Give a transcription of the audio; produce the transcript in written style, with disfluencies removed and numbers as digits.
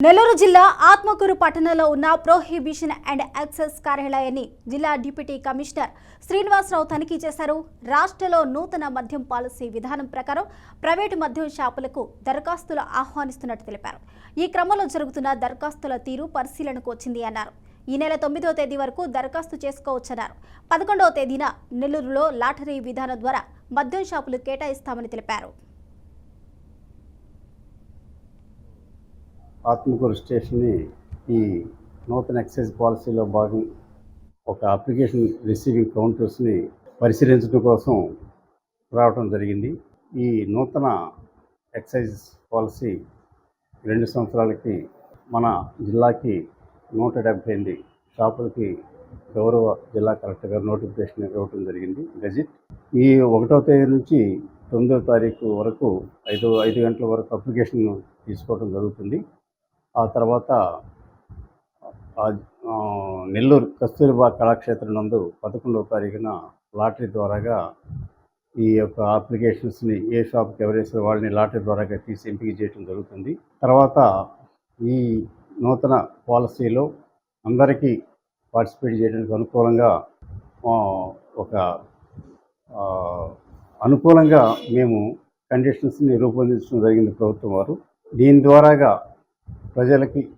నెల్లూరు జిల్లా ఆత్మకూరు పట్టణంలో ఉన్న ప్రొహిబిషన్ అండ్ యాక్సెస్ కార్యాలయాన్ని జిల్లా డిప్యూటీ కమిషనర్ శ్రీనివాసరావు తనిఖీ చేశారు. రాష్ట్రంలో నూతన మద్యం పాలసీ విధానం ప్రకారం ప్రైవేటు మద్యం షాపులకు దరఖాస్తులు ఆహ్వానిస్తున్నట్టు తెలిపారు. ఈ క్రమంలో జరుగుతున్న దరఖాస్తుల తీరు పరిశీలనకు వచ్చింది అన్నారు. ఈ నెల 9వ తేదీ వరకు దరఖాస్తు చేసుకోవచ్చన్నారు. 11వ తేదీన నెల్లూరులో లాటరీ విధానం ద్వారా మద్యం షాపులు కేటాయిస్తామని తెలిపారు. ఆత్మకూరు స్టేషన్ని ఈ నూతన ఎక్సైజ్ పాలసీలో భాగం ఒక అప్లికేషన్ రిసీవింగ్ కౌంటర్స్ని పరిశీలించడం కోసం రావడం జరిగింది. ఈ నూతన ఎక్సైజ్ పాలసీ 2 సంవత్సరాలకి మన జిల్లాకి 178 షాపులకి గౌరవ జిల్లా కలెక్టర్ గారు నోటిఫికేషన్ ఇవ్వడం జరిగింది. గెజిట్ ఈ 1వ తేదీ నుంచి 9వ తారీఖు వరకు 5 గంటల వరకు అప్లికేషన్ తీసుకోవడం జరుగుతుంది. ఆ తర్వాత నెల్లూరు కస్తూరిబా కళాక్షేత్రం నందు 11వ తారీఖున లాటరీ ద్వారాగా ఈ యొక్క అప్లికేషన్స్ని ఏ షాప్కి ఎవరేసారో వాళ్ళని లాటరీ ద్వారాగా తీసి ఎంపిక చేయడం జరుగుతుంది. తర్వాత ఈ నూతన పాలసీలో అందరికీ పార్టిసిపేట్ చేయడానికి అనుకూలంగా మేము కండిషన్స్ని రూపొందించడం జరిగింది ప్రభుత్వం వారు. దీని ద్వారాగా ప్రజలకి